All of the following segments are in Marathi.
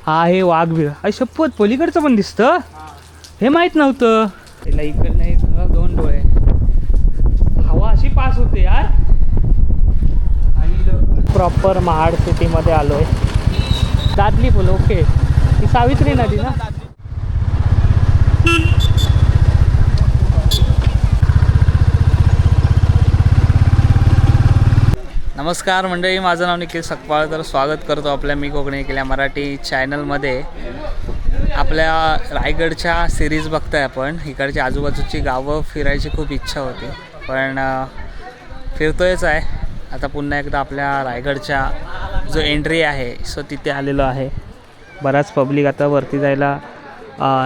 हा हे वाघबीळ. आई शपथ, पलीकडचं पण दिसतं. हे माहित नव्हतं. त्याला इकडनं एक दोन डोळे. हवा अशी पास होते यार. आणि प्रॉपर महाड सिटीमध्ये आलोय. दादली बोल. ओके, ही सावित्री नदी ना. नमस्कार मंडळी, माझं नाव निखिल सकपाळ. तर स्वागत करतो आपल्या मी कोकणी केल्या मराठी चॅनलमध्ये. आपल्या रायगडच्या सिरीज बघताय आपण. इकडची आजूबाजूची गावं फिरायची खूप इच्छा होती, पण फिरतोयच आहे. आता पुन्हा एकदा आपल्या रायगडच्या जो एंट्री आहे सो तिथे आलेलो आहे. बराच पब्लिक आता वरती जायला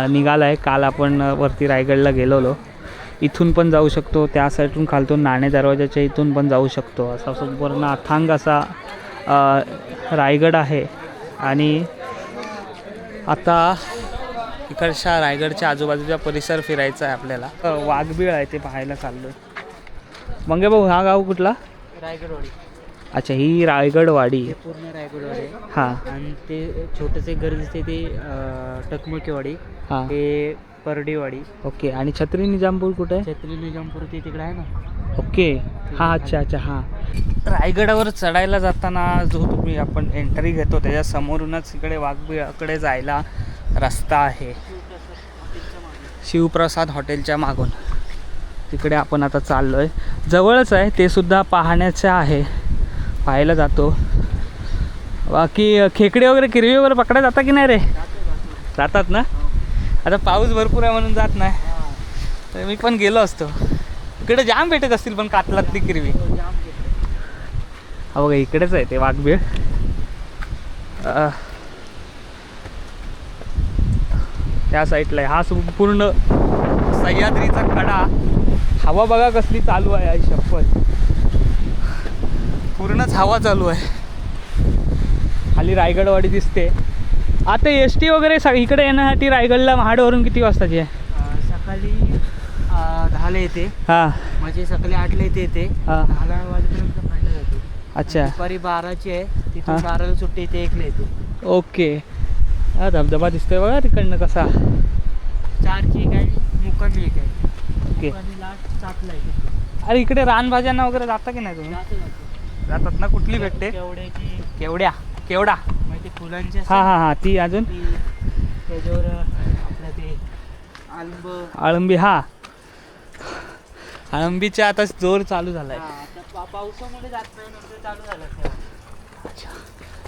निघाला आहे. काल आपण वरती रायगडला गेलेलो. इथून पण जाऊ शकतो, त्या साईडून खालतून नाणे दरवाजाच्या इथून पण जाऊ शकतो. असा संपूर्ण अथांग असा रायगड आहे. आणि आता इकडच्या रायगडच्या आजूबाजूचा परिसर फिरायचा आहे आपल्याला. वाघबीळ आहे ते पाहायला चाललो आहे. मंगे भाऊ, हा गाव कुठला? रायगडवाडी. अच्छा, ही रायगडवाडी. पूर्ण रायगडवाडी. हां. आणि ते छोटंसे घर दिसते ते टकमकेवाडी. हां. ते परडीवाडी. ओके. आणि छत्री निजामपूर कुठे आहे? छत्री निजामपूर ते तिकडे आहे ना. ओके. हां, अच्छा अच्छा. हां, रायगडावर चढायला जाताना जो तुम्ही आपण एंट्री घेतो त्याच्या समोरूनच इकडे वाघबीळाकडे जायला रस्ता आहे. शिवप्रसाद हॉटेलच्या मागून तिकडे आपण आता चाललो आहे. जवळच आहे, ते सुद्धा पाहण्याचं आहे, पाहायला जातो. बाकी खेकडे वगैरे, किरवी वगैरे पकडा जाता की नाही रे? जातात ना. आता पाऊस भरपूर आहे म्हणून जात नाही, तर मी पण गेलो असतो. इकडे जाम भेटत असतील पण कातलातली किरवी. हा बघा, इकडेच आहे ते वाघबीळ. त्या साईडला आहे. हा पूर्ण सह्याद्रीचा कडा. हवा बघा कसली चालू आहे. आई शपथ, पूर्णच हवा चालू आहे. खाली रायगडवाडी दिसते. आता एस टी वगैरे इकडे येण्यासाठी रायगडला महाडवरून किती वाजताची आहे? सकाळी 10ला येते. हां. म्हणजे सकाळी 8ला येते. हां. 10 वाजेपर्यंत फायनल जाते. अच्छा. दुपारी 12ची आहे. तिथून हां. 12ला सुट्टी येते, 1ला येते. ओके. हा धबधबा दिसतोय बघा तिकडनं कसा. 4ची एक आहे, मुक्कामी एक आहे. ओके. मुक्कामी लास्ट 7ला येते. अरे इकडे रानभाज्यांना वगैरे जाता की नाही तुम्ही? जातात ना. कुठली भेटते? केवड्याची. केवडा. माहिती फुलांची असते. हां हां हां. ती अजून त्याच्यावर आपलं ते आंब. अळंबी. हा, अळंबीचा आता जोर चालू झालाय. पावसामुळे जात नाही, नंतर चालू झालं.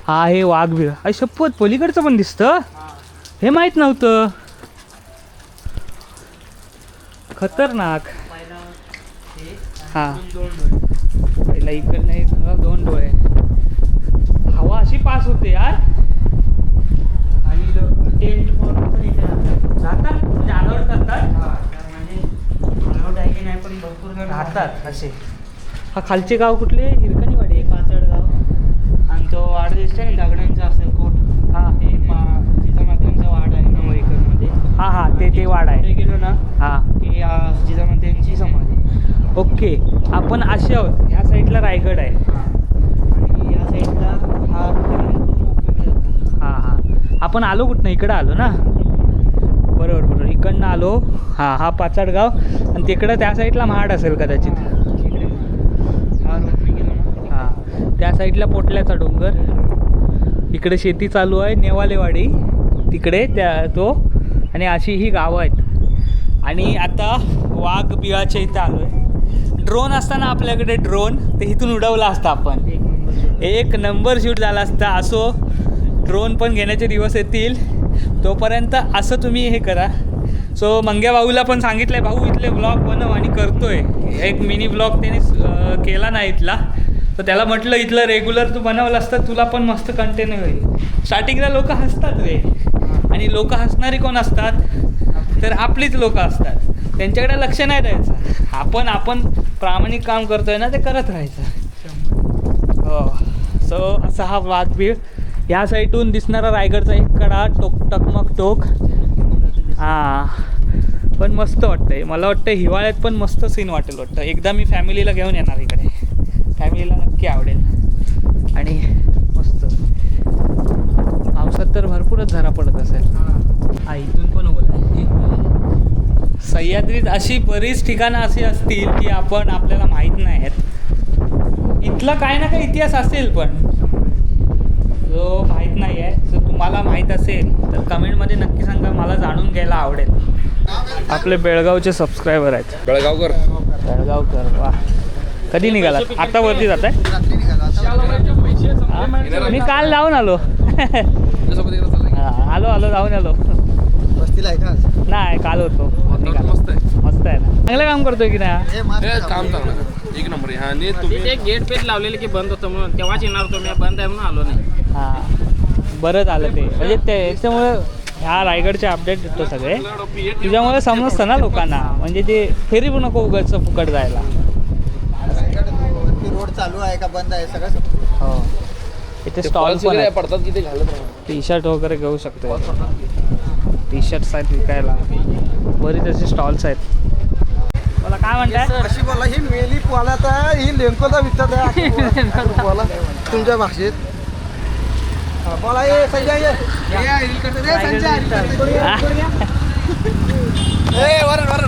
हा हे वाघबीळ. आई शपथ, पलीकडचं पण दिसतं. हे माहित नव्हतं. खतरनाक. हा, पहिला इकडनं एक दोन डोळे. हवा अशी पास होते यार. आणि टेंट पण इथे राहतात म्हणजे अलाउड करतात. म्हणजे अलाउड आहे की नाही, पण भरपूर जण राहतात असे. हा खालचे गाव कुठले? हिरकणीवाडी. पाचडगाव. आणि तो वाडा दिसतोय ना दगडांचा असेल कोट. हा, ते जिजामात्यांचा वाडा आहे 9 एकरमध्ये. हा हा, ते वाडा पुढे आहे. गेलो ना हा, की जिजामात्यांची समाधी. ओके. आपण असे आहोत. ह्या साईडला रायगड आहे. आणि या साईडला हा हां हां. आपण आलो कुठनं? इकडं आलो ना. बरोबर. इकडनं आलो. हां, हा पाचडगाव. आणि तिकडं त्या साईडला महाड असेल कदाचित. हा रोडने गेलो ना. हां, त्या साईडला पोटल्याचा डोंगर. इकडे शेती चालू आहे. नेवालेवाडी तिकडे तो. आणि अशी ही गावं आहेत. आणि आता वाघबिळाच्या इथं आलो आहे. ड्रोन असताना आपल्याकडे ड्रोन ते इथून उडवला असता आपण. एक नंबर शूट झाला असता. असो, ड्रोन पण घेण्याचे दिवस येतील. तोपर्यंत असं तुम्ही हे करा. सो मंग्या भाऊला पण सांगितलं आहे, भाऊ इथले ब्लॉग बनव, आणि करतोय. एक मिनी ब्लॉग त्याने केला नाही इथला. तर त्याला म्हटलं इथलं रेग्युलर तू बनवलं असतं, तुला पण मस्त कंटेंट होईल. स्टार्टिंगला लोक हसतात रे. आणि लोक हसणारी कोण असतात? तर आपलीच लोक असतात. त्यांच्याकडे लक्ष नाही द्यायचं. आपण प्रामाणिक काम करतोय ना, ते करत राहायचं. हो. सो असा हा वाघबीळ. ह्या साईडून दिसणारा रायगडचा एक कडा, टकमक टोक. हां, पण मस्त वाटतंय. मला वाटतं हिवाळ्यात पण मस्त सीन वाटेल वाटतं. एकदा मी फॅमिलीला घेऊन येणार इकडे. फॅमिलीला नक्की आवडेल. आणि मस्त पावसात पावसात तर भरपूरच झरा पडत असेल. हा इथून पण ओला आहे. सह्याद्रीत अशी बरीच ठिकाणं अशी असतील की आपल्याला माहीत नाही आहेत. इथला काही ना काही इतिहास असेल पण जो माहीत नाही आहे. जर तुम्हाला माहीत असेल तर कमेंटमध्ये नक्की सांगा, मला जाणून घ्यायला आवडेल. आपले बेळगावचे सबस्क्रायबर आहेत. बेळगावकर वा. कधी निघालात? आता वरती जात आहे? मी काल जाऊन आलो. आलो जाऊन आलो. बसतील आहे का? नाही काल होतो. मस्त आहे ना. चांगलं काम करतोय की नाही? काम चांगलं एक नंबर आहे. आणि तुम्ही ते गेट पेट लावलेले की बंद होतं म्हणून तेव्हाच येणार होतो मी, बंद आहे म्हणून आलो नाही. हां बरं झालं ते. म्हणजे त्याच्यामुळे ह्या रायगडचे अपडेट देतो सगळे. तुझ्यामुळे समजतं ना लोकांना. म्हणजे ते फेरी पण नको उगाच फुकट जायला. रोड चालू आहे का बंद आहे सगळं. हो इथे स्टॉल पण आहेत. पडतात की ते घालत नाही. टी शर्ट वगैरे घेऊ शकतो. टी शर्ट्स आहेत विकायला. बरीच असे स्टॉल्स आहेत. मला काय म्हणताय? अशी बोला ही मेली पोलात आहे, ही लेंकोला विकतात आहे. बोला तुमच्या भाषेत. हा, बोला ये संजय ये.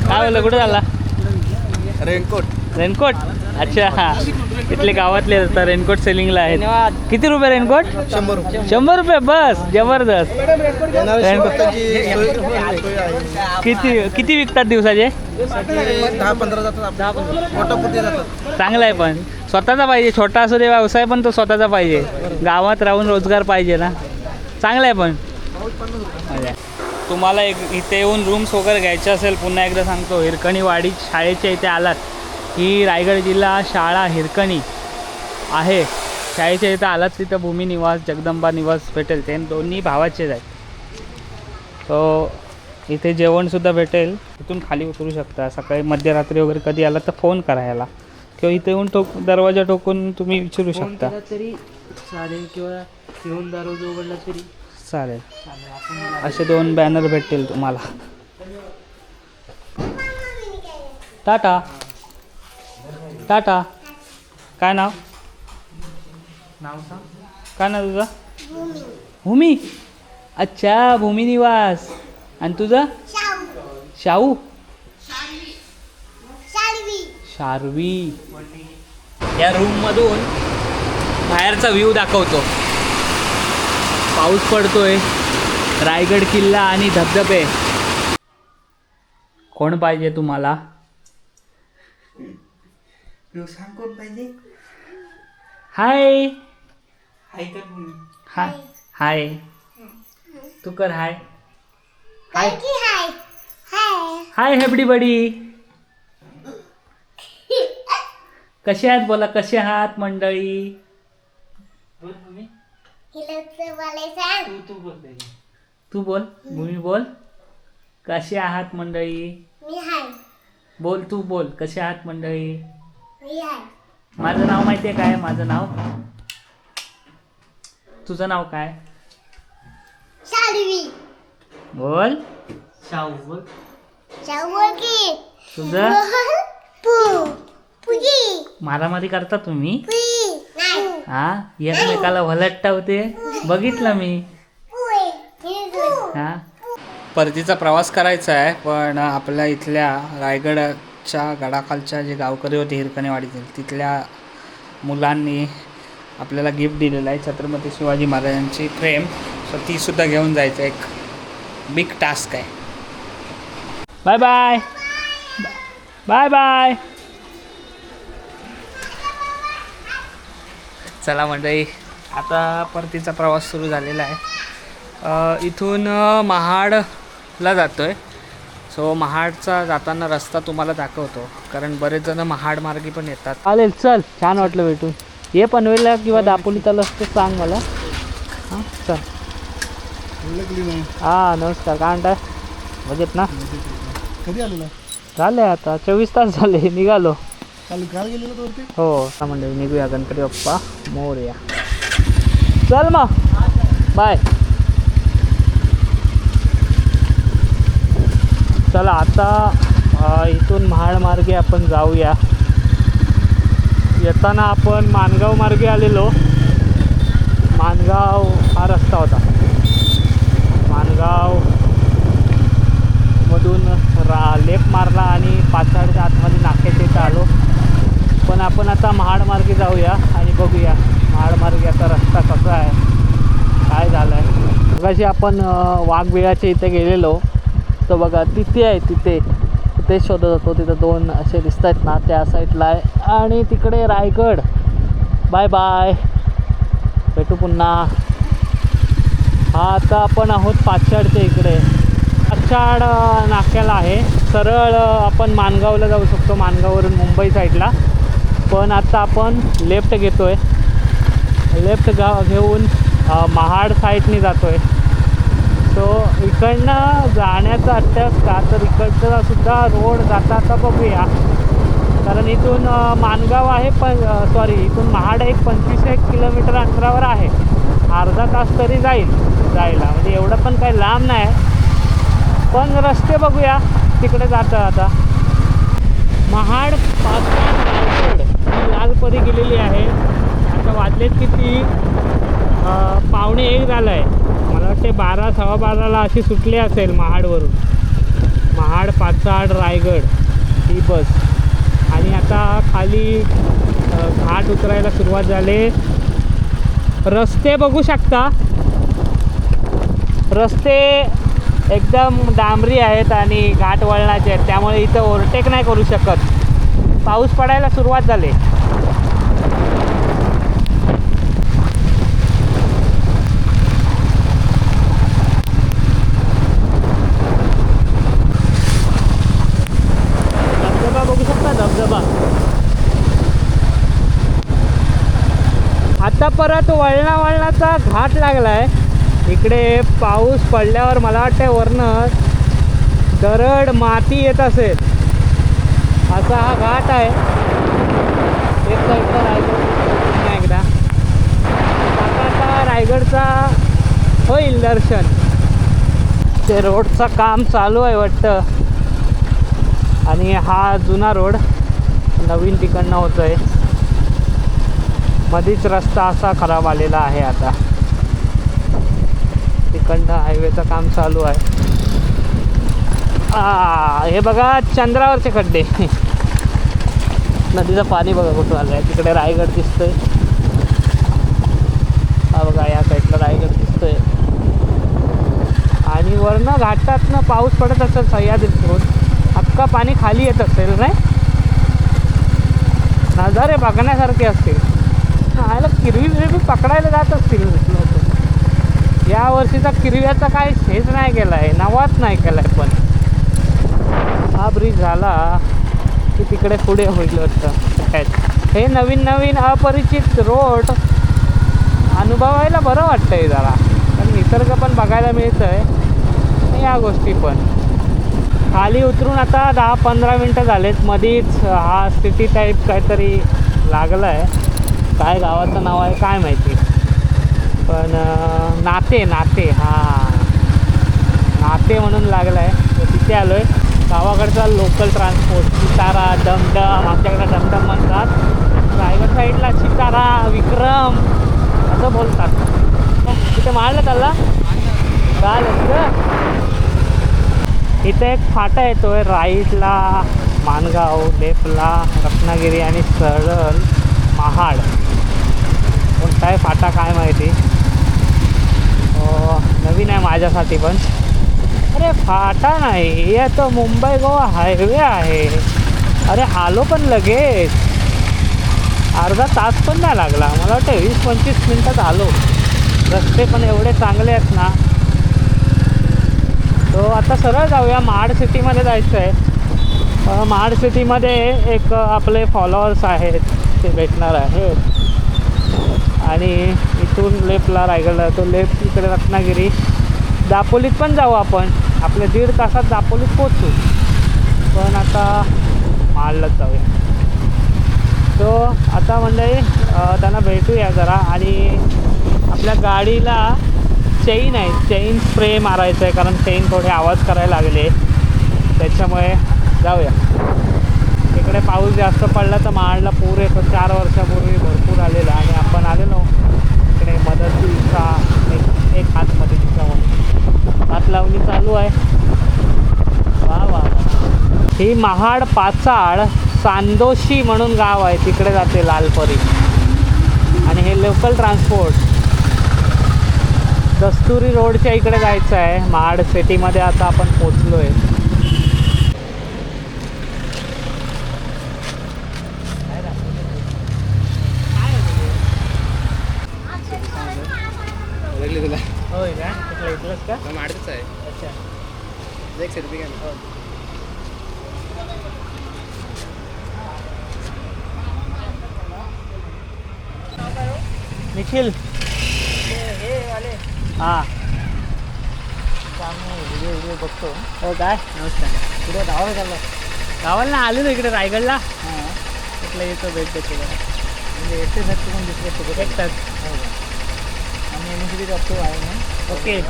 काय बोललं? कुठं झाला? Raincoat raincoat. अच्छा इथले गावातले असतात रेनकोट सेलिंगला आहेत. किती रुपये रेनकोट? 100 रुपये. 100 रुपये बस. जबरदस्त. किती विकतात दिवसाचे? 10-15 जातात. मोठापुटी जातात. चांगलं आहे पण स्वतःचा पाहिजे. छोटा असू दे व्यवसाय पण तो स्वतःचा पाहिजे. गावात राहून रोजगार पाहिजे ना. चांगलं आहे पण. तुम्हाला इथे येऊन रूम्स वगैरे घ्यायचे असेल पुन्हा एकदा सांगतो, हिरकणी वाडी शाळेच्या इथे आलात ही रायगड जिल्हा शाळा हिरकणी आहे. शाळेच्या इथं आलात तिथं भूमी निवास जगदंबा निवास भेटेल. ते दोन्ही भावाचेच आहेत. तो इथे जेवणसुद्धा भेटेल. इथून खाली उतरू शकता. सकाळी मध्यरात्री वगैरे कधी आला तर फोन करायला किंवा इथे येऊन दरवाजा ठोकून तुम्ही विचारू शकता. तरी चालेल किंवा येऊन दरवाजा उघडला तरी चालेल. असे 2 बॅनर भेटतील तुम्हाला. टाटा टाटा. काय नाव सांग. काय नाव तुझं? भूमी. अच्छा भूमी निवास. आणि तुझं? शाहू. शार्वी. या रूममधून बाहेरचा व्ह्यू दाखवतो. पाऊस पडतोय, रायगड किल्ला आणि धबधबे. कोण पाहिजे तुम्हाला? हाय हाय हाय. तू कर हाय. हाय हाय एव्हरीबडी. कसे आहात बोला. कसे आहात मंडळी? तू बोल. भूमी बोल. कसे आहात मंडळी? बोल तू बोल. कसे आहात मंडळी? माझं नाव माहिती आहे काय? माझं नाव. तुझं नाव काय? बोल. शाहू बोल. तुझं? मारामारी करता तुम्ही? हा एकमेकाला वलट्टा होते बघितलं मी. हा परतीचा प्रवास करायचा आहे पण आपल्या इथल्या रायगडच्या गडाखालच्या जे गावकरी होते हिरकणीवाडीतील तिथल्या मुलांनी आपल्याला गिफ्ट दिलेलं आहे छत्रपती शिवाजी महाराजांची फ्रेम. सो तीसुद्धा घेऊन जायचं. एक बिग टास्क आहे. Bye bye bye bye. चला मंडळी आता परतीचा प्रवास सुरू झालेला आहे. इथून महाडला जातो आहे. सो महाडचा जाताना रस्ता तुम्हाला दाखवतो कारण बरेच जण महाड मार्गी पण येतात. चालेल चल. छान वाटलं भेटून. ये पनवेलला किंवा दापोलीत आलं असतं सांग मला. हां चल. हां नमस्कार. काय म्हणताय? मजेत ना? कधी आलेला? झाले आता 24 तास झाले. निघालो. काल गेलेलो वरती. हो मंडळी निघूया. गणपती बाप्पा मोरया. चल मग बाय. चला आता इथून महाड मार्गे आपण जाऊया. येताना आपण माणगाव मार्गे आलेलो. माणगाव हा रस्ता होता. पाचाडच्या आतमध्ये नाक्याच्या इथं आलो. पण आपण आता महाडमार्गे जाऊया आणि बघूया महाडमार्गे आता रस्ता कसा आहे, काय झालं आहे. मगाशी आपण वाघबिळाच्या इथे गेलेलो, तर बघा तिथे आहे, तिथे शोधत होतो. तिथं 2 असे दिसत आहेत ना, त्या साईडला आहे. आणि तिकडे रायगड. बाय बाय, भेटू पुन्हा. हा आता आपण आहोत पाचाडच्या इकडे. पाचाड नाक्याला आहे. सरळ आपण माणगावला जाऊ शकतो, माणगाववरून मुंबई साईडला. पण आता आपण लेफ्ट घेतो आहे. लेफ्ट घेऊन महाड साईडने जातो आहे. सो इकडनं जाण्याचा अट्टस का, तर इकडचा सुद्धा रोड जाता बघूया. कारण इथून माणगाव आहे, पण इथून महाड एक 25 किलोमीटर अंतरावर आहे. अर्धा तास तरी जायला, म्हणजे एवढं पण काही लांब नाही. पण रस्ते बघूया तिकडे जातं. आता महाड पाचाड लालपरी गेलेली आहे. आता वाजलेत किती, 12:45 झालं आहे. मला वाटते 12, 12:15 अशी सुटली असेल महाडवरून. महाड पाचाड रायगड ही बस. आणि आता खाली घाट उतरायला सुरुवात झाली. रस्ते बघू शकता, रस्ते एकदम डांबरी आहेत आणि घाट वळणाचे आहेत, त्यामुळे इथं ओव्हरटेक नाही करू शकत. पाऊस पडायला सुरुवात झाली. धबधबा बघू शकता, धबधबा. आता परत वळणाचा घाट लागला आहे. इकडे पाऊस पडल्यावर मला वाटतं वरनं दरड माती येत असेल, असा हा घाट आहे. एक साईडला रायगड एकदा. आता रायगडचा होईल दर्शन. ते रोडचं काम चालू आहे वाटतं. आणि हा जुना रोड नवीन तिकडनं होतं आहे. मध्येच रस्ता असा खराब आलेला आहे. आता तिकडनं हायवेचं काम चालू आहे. हे बघा चंद्रावरचे खड्डे. नदीचं पाणी बघा कुठं आलं आहे. तिकडे रायगड दिसतोय. हा बघा या साईडला रायगड दिसतोय. आणि वरनं घाटातनं पाऊस पडत असेल सह्याद्रीतून, अख्खा पाणी खाली येत असेल नाही. नजारे बघण्यासारखे असतील. आयला किरवी पकडायला जात असतील लोक. या वर्षीचा किरव्याचा काय हेच नाही केला आहे, नवाच नाही केला आहे. पण हा ब्रिज झाला की तिकडे पुढे होईल वाटतं. हे नवीन अपरिचित रोड अनुभवायला बरं वाटतं आहे जरा. पण निसर्ग पण बघायला मिळतं आहे, या गोष्टी पण. खाली उतरून आता 10-15 मिनटं झालेत. मध्येच हा सिटी टाईप काहीतरी लागला आहे. काय गावाचं नाव आहे काय माहिती. पण नाते म्हणून लागलं आहे. तिथे आलो आहे. गावाकडचा लोकल ट्रान्सपोर्ट चितारा, डमडम, आमच्याकडे डमडम म्हणतात. रायगड साईडला चितारा, विक्रम असं बोलतात. तिथे मारलं त्याला चालेल. इथे एक फाटा येतो आहे राईटला माणगाव, लेफ्टला रत्नागिरी आणि सरळ महाड. कोणता आहे फाटा काय माहिती, नवीन आहे माझ्यासाठी पण. अरे फाटा नाही, हे तर मुंबई गोवा हायवे आहे. अरे आलो पण लगेच, अर्धा तास पण नाही लागला. मला वाटतं 20-25 मिनटात आलो. रस्ते पण एवढे चांगले आहेत ना. तो आता सरळ जाऊया. महाड सिटीमध्ये जायचं आहे. महाड सिटीमध्ये एक आपले फॉलोअर्स आहेत, ते भेटणार आहे. आणि इथून लेफ्टला रायगडला तो लेफ्ट, इकडे रत्नागिरी, दापोलीत पण जाऊ आपण. आपले 1.5 तासात दापोलीत पोचू. पण आता महाडलाच जाऊया. तो आता म्हणजे त्यांना भेटूया जरा. आणि आपल्या गाडीला चेन आहे, चेन स्प्रे मारायचं आहे. कारण चेन थोडे आवाज करायला लागले, त्याच्यामुळे जाऊया. इकडे पाऊस जास्त पडला तर महाडला पूर येतो. 4 वर्षापूर्वी भरपूर आलेला. आणि आपण आलेलो इकडे मदतीचा एक हातमध्ये तिचा हात लावणी चालू आहे. वा वा वा. ही महाड पाचाळ सांदोशी म्हणून गाव आहे, तिकडे जाते लालपरी. आणि हे लोकल ट्रान्सपोर्ट दस्तुरी रोडच्या इकडे जायचं आहे. महाड सिटीमध्ये आता आपण पोचलो आहे. होय का? कुठलं इथलंच का? माडच आहे. अच्छा. 100 रुपये घ्या. निखिल हां व्हिडिओ बघतो. हो काय? नमस्कार. पुढे गावाला चालला. गावाला ना आलेलो इकडे रायगडला. हां. म्हटलं येतो भेट देतो जरा. म्हणजे एकटे जास्त कोण दुसरे सोबत एकटाच. आम्ही एमएससी बघतो आहे ना. ओके.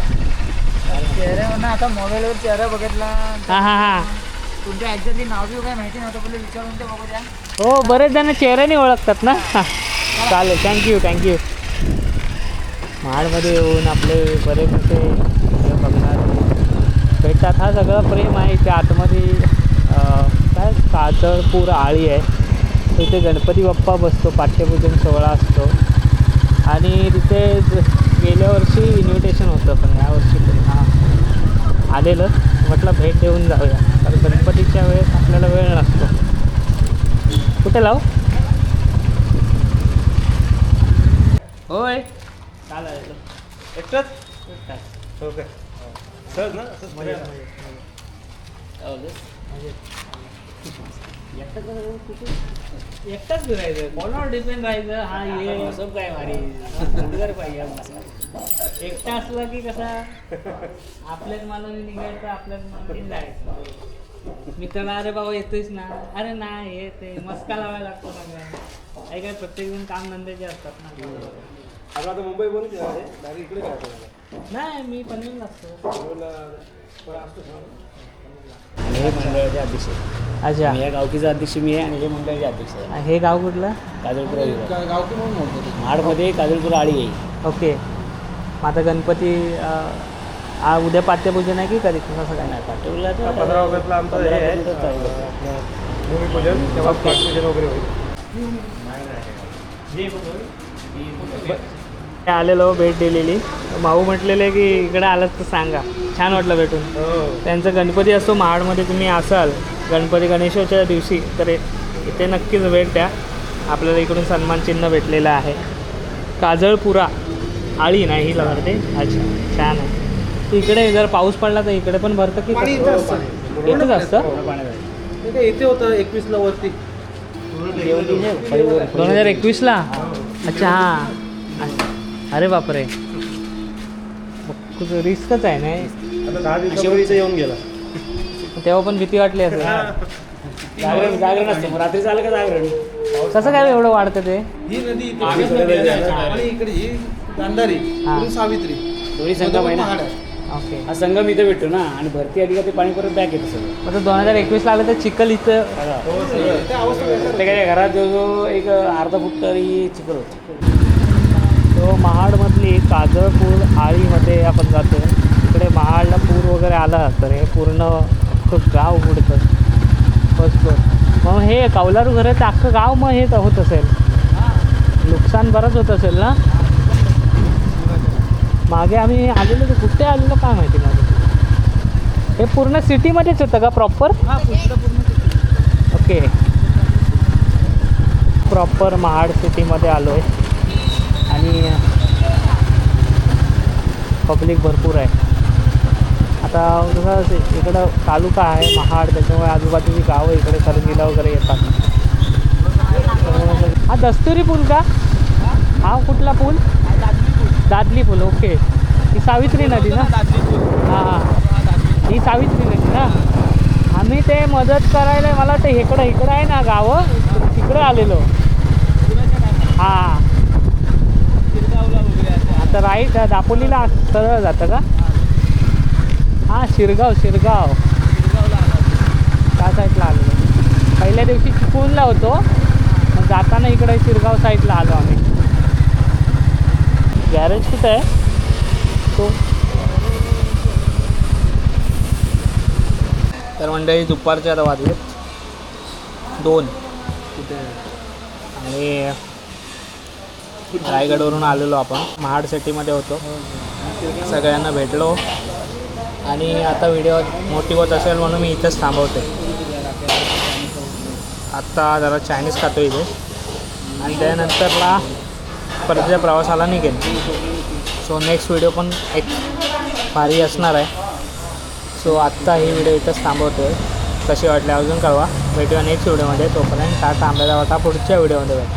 चेहऱ्यावर आता मोबाईलवर चेहरा बघितला. हां हां हां. तुमच्या ॲक्च्युअली नाव बी काय माहिती नव्हतं, पहिले विचारून ते बघू द्या. हो बरेच जण चेहऱ्याने ओळखतात ना. चालेल, थँक्यू. महाडमध्ये येऊन आपले बरेच असे हे बघणार भेटतात. हा सगळं प्रेम आहे. इथे आतमध्ये काय काजळपूर आळी आहे. इथे गणपती बाप्पा बसतो, पाठ्यपूजन सोहळा असतो. आणि तिथे गेल्या वर्षी इन्व्हिटेशन होतं, पण यावर्षी तरी हां आलेलं. म्हटलं भेट देऊन जाऊया, कारण गणपतीच्या वेळेस आपल्याला वेळ नसतो. कुठे लावू? होय चालेल. एकटाच हो काय सहज ना एकटाच फिरायचं, कोणावर डिपेंड राहायचं. हा ये सब काय भारी सुंदर पाहिजे. एकटा असला की कसा आपल्याच मालाने निघायचं, आपल्याच मालाने जायचं. मित्राला अरे बाबा येतोयस ना, अरे नाही येते, मस्का लावायला लागतो सगळं. काही काय प्रत्येकजण काम धंद्याचे असतात ना. आता आता मुंबई बोलून डायरेक्ट इकडे काय नाही मी पनवेलला असतो. हे मंडळाचे अध्यक्ष आहे. अच्छा. या गावकीचा अध्यक्ष मी आहे आणि हे मंडळाचे अध्यक्ष आहे. हे गाव कुठलं? काजळपूर गावकी म्हणून म्हणतो महाडमध्ये काजळपूर आळी आहे. ओके. मग आता गणपती उद्या पाठ्यपूजन आहे की कधी कसं काय? नाही पाठवला 15 ऑगस्टला आमचं हे आहे भूमिपूजन, तेव्हा पाठपूजन वगैरे होईल. आलेलो भेट दिलेली. भाऊ म्हटलेले की इकडे आलात तर सांगा. छान वाटलं भेटून. त्यांचा गणपती असतो महाडमध्ये, तुम्ही असाल गणपती गणेशोत्सवाच्या दिवशी तर इथे नक्कीच भेट द्या. आपल्याला इकडून सन्मान चिन्ह भेटलेलं आहे. काजळपुरा आळी नाही ही लागते. अच्छा छान आहे. इकडे जर पाऊस पडला तर इकडे पण भरतं की पाणी इथं असतं. इथंच असतं? ते काय इथे होतं 21ला वरती 2021ला. अच्छा हां. अरे बापरे, खूप रिस्कच आहे नाही. आता 10 दिवसापूर्वी येऊन गेला. तेव्हा पण भीती वाटली असेल. जागरण असतं मग रात्री झालं का जागरण. कसं काय एवढं वाढतं ते? ही नदी इथे आणि इकडे ही गांधारी हां. इकडून सावित्री दोन्ही संगम आहे महाड ना. आहे. ओके. हा संगम इथे भेटतो ना, आणि भरती आली का ते पाणी परत बॅक येतं सगळं. आता 2021ला आलं तर चिखल इथं. हो सगळं. ते अवस्था बेकार आहे. प्रत्येकाच्या घरात जवळजवळ एक अर्धा फूट तरी चिखल होतं. तो महाडमधली काजळपूर आळीमध्ये आपण जातो. इकडे महाडला पूर वगैरे आला तर हे पूर्ण खूप गाव बुडतं. बस मग हे कौलारू घराचं अख्खं गाव मग हे होत असेल, नुकसान बरंच होत असेल ना. मागे आम्ही आलेलो तर कुठे आलेलो काय माहिती माझं. हे पूर्ण सिटीमध्येच होतं का प्रॉपर? ओके. प्रॉपर महाड सिटीमध्ये आलो आहे आणि पब्लिक भरपूर आहे. आता कसं इकडं तालुका आहे महाड, त्याच्यामुळे आजूबाजूची गावं इकडे खरेदीला वगैरे येतात. हा दस्तुरी पूल का? हा कुठला पूल? दादली पूल. ओके. ही सावित्री नदी ना? हां ही सावित्री नदी ना. आम्ही ते मदत करायला मला वाटतं इकडं आहे ना गावं, तिकडं आलेलो. हां आता राईट दापोलीला सरळ जातं का? हां शिरगाव त्या साईडला आलेलो. पहिल्या दिवशी चिपळूणला होतो, मग जाताना इकडे शिरगाव साईडला आलो आम्ही. गॅरेज कुठं आहे तो? तर तर मंडळी दुपारचे आता वाजलेत 2 आणि रायगडवरून आलेलो आपण महाड सिटीमध्ये होतो. सगळ्यांना भेटलो आणि आता व्हिडिओ मोठी होत असेल म्हणून मी इथंच थांबवते. आत्ता जरा चायनीज खातो इथे आणि त्यानंतरला परतच्या प्रवासाला निघेल. सो नेक्स्ट व्हिडिओ पण एक भारी असणार आहे. सो आत्ता ही व्हिडिओ इथंच थांबवतो आहे. कशी वाटली अजून कळवा. भेटूया नेक्स्ट व्हिडिओमध्ये. तोपर्यंत टाटा आंब्याचा वाटा पुढच्या व्हिडिओमध्ये भेट.